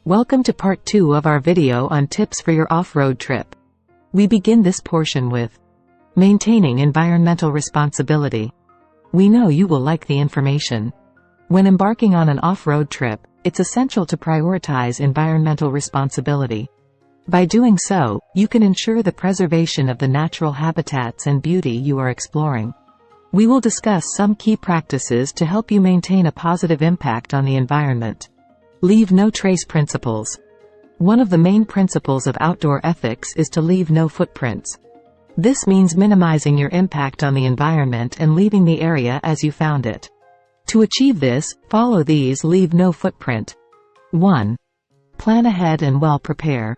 Welcome to part 2 of our video on tips for your off-road trip. We begin this portion with maintaining environmental responsibility. We know you will like the information. When embarking on an off-road trip, it's essential to prioritize environmental responsibility. By doing so, you can ensure the preservation of the natural habitats and beauty you are exploring. We will discuss some key practices to help you maintain a positive impact on the environment. Leave no trace principles. One of the main principles of outdoor ethics is to leave no footprints. This means minimizing your impact on the environment and leaving the area as you found it. To achieve this, follow these leave no footprint. 1. Plan ahead and well prepare.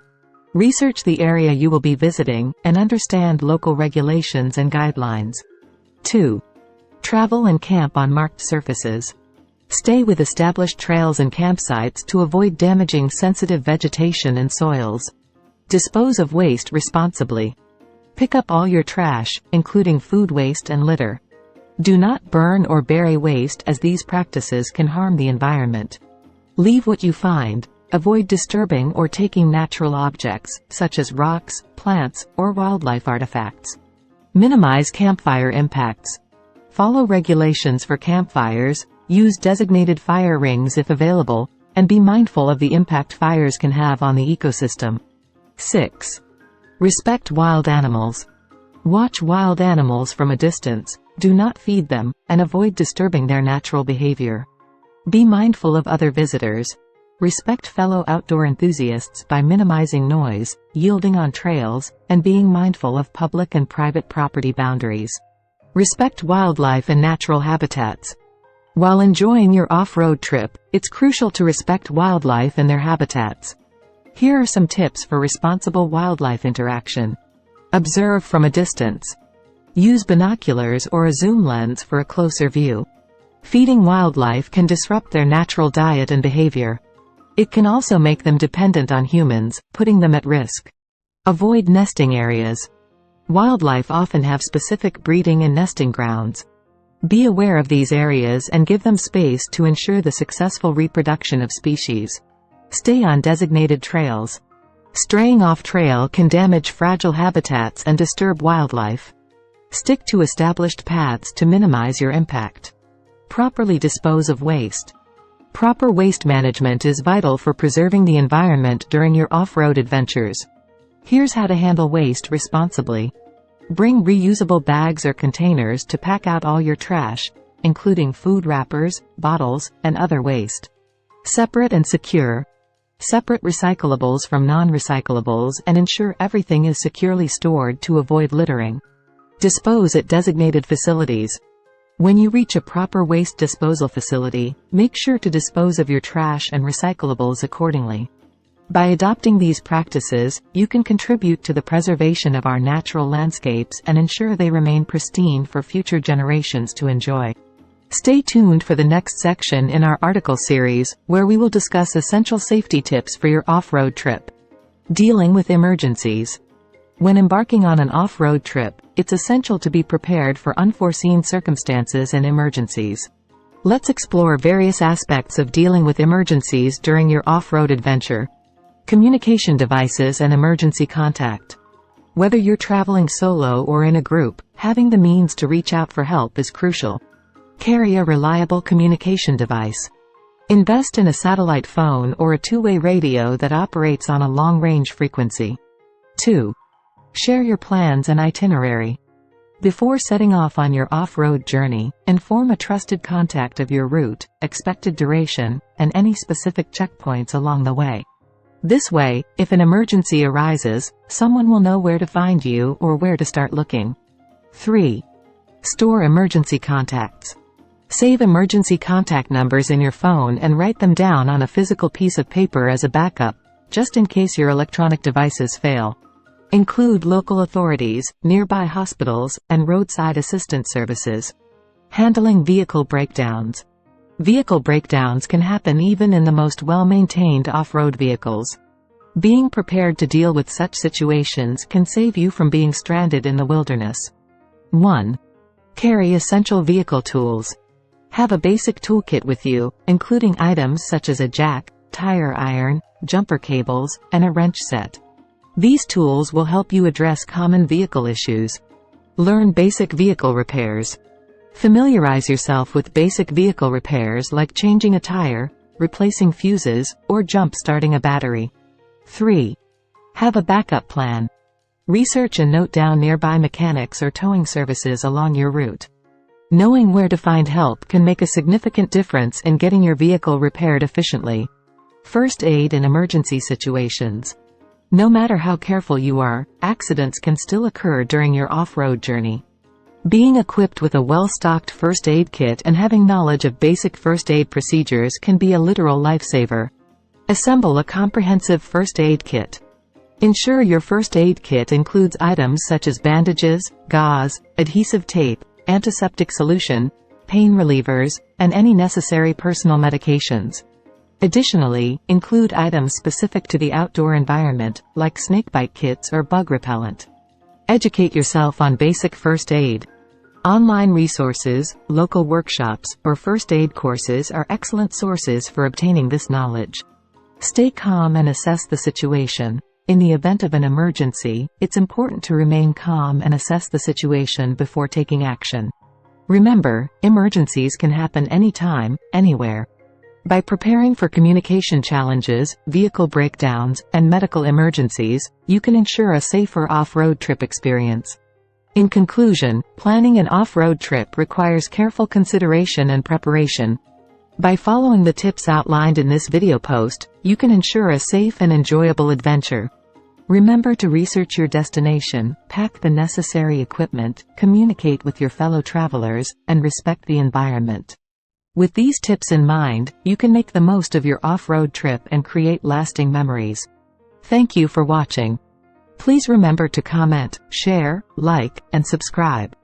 Research the area you will be visiting, and understand local regulations and guidelines. 2. Travel and camp on marked surfaces. Stay with established trails and campsites to avoid damaging sensitive vegetation and soils. Dispose of waste responsibly. Pick up all your trash, including food waste and litter. Do not burn or bury waste, as these practices can harm the environment. Leave what you find. Avoid disturbing or taking natural objects, such as rocks, plants, or wildlife artifacts. Minimize campfire impacts. Follow regulations for campfires, use designated fire rings if available, and be mindful of the impact fires can have on the ecosystem. 6. Respect wild animals. Watch wild animals from a distance, do not feed them, and avoid disturbing their natural behavior. Be mindful of other visitors. Respect fellow outdoor enthusiasts by minimizing noise, yielding on trails, and being mindful of public and private property boundaries. Respect wildlife and natural habitats. While enjoying your off-road trip, it's crucial to respect wildlife and their habitats. Here are some tips for responsible wildlife interaction. Observe from a distance. Use binoculars or a zoom lens for a closer view. Feeding wildlife can disrupt their natural diet and behavior. It can also make them dependent on humans, putting them at risk. Avoid nesting areas. Wildlife often have specific breeding and nesting grounds. Be aware of these areas and give them space to ensure the successful reproduction of species. Stay on designated trails. Straying off trail can damage fragile habitats and disturb wildlife. Stick to established paths to minimize your impact. Properly dispose of waste. Proper waste management is vital for preserving the environment during your off-road adventures. Here's how to handle waste responsibly. Bring reusable bags or containers to pack out all your trash, including food wrappers, bottles, and other waste. Separate and secure. Separate recyclables from non-recyclables and ensure everything is securely stored to avoid littering. Dispose at designated facilities. When you reach a proper waste disposal facility, make sure to dispose of your trash and recyclables accordingly. By adopting these practices, you can contribute to the preservation of our natural landscapes and ensure they remain pristine for future generations to enjoy. Stay tuned for the next section in our article series, where we will discuss essential safety tips for your off-road trip. Dealing with emergencies. When embarking on an off-road trip, it's essential to be prepared for unforeseen circumstances and emergencies. Let's explore various aspects of dealing with emergencies during your off-road adventure. Communication devices and emergency contact. Whether you're traveling solo or in a group, having the means to reach out for help is crucial. Carry a reliable communication device. Invest in a satellite phone or a two-way radio that operates on a long-range frequency. 2. Share your plans and itinerary. Before setting off on your off-road journey, inform a trusted contact of your route, expected duration, and any specific checkpoints along the way. This way, if an emergency arises, someone will know where to find you or where to start looking. 3. Store emergency contacts. Save emergency contact numbers in your phone and write them down on a physical piece of paper as a backup, just in case your electronic devices fail. Include local authorities, nearby hospitals, and roadside assistance services. Handling vehicle breakdowns. Vehicle breakdowns can happen even in the most well-maintained off-road vehicles. Being prepared to deal with such situations can save you from being stranded in the wilderness. 1. Carry essential vehicle tools. Have a basic toolkit with you, including items such as a jack, tire iron, jumper cables, and a wrench set. These tools will help you address common vehicle issues. Learn basic vehicle repairs. Familiarize yourself with basic vehicle repairs like changing a tire, replacing fuses, or jump-starting a battery. 3. Have a backup plan. Research and note down nearby mechanics or towing services along your route. Knowing where to find help can make a significant difference in getting your vehicle repaired efficiently. First aid in emergency situations. No matter how careful you are, accidents can still occur during your off-road journey. Being equipped with a well-stocked first aid kit and having knowledge of basic first aid procedures can be a literal lifesaver. Assemble a comprehensive first aid kit. Ensure your first aid kit includes items such as bandages, gauze, adhesive tape, antiseptic solution, pain relievers, and any necessary personal medications. Additionally, include items specific to the outdoor environment, like snakebite kits or bug repellent. Educate yourself on basic first aid. Online resources, local workshops, or first aid courses are excellent sources for obtaining this knowledge. Stay calm and assess the situation. In the event of an emergency, it's important to remain calm and assess the situation before taking action. Remember, emergencies can happen anytime, anywhere. By preparing for communication challenges, vehicle breakdowns, and medical emergencies, you can ensure a safer off-road trip experience. In conclusion, planning an off-road trip requires careful consideration and preparation. By following the tips outlined in this video post, you can ensure a safe and enjoyable adventure. Remember to research your destination, pack the necessary equipment, communicate with your fellow travelers, and respect the environment. With these tips in mind, you can make the most of your off-road trip and create lasting memories. Thank you for watching. Please remember to comment, share, like, and subscribe.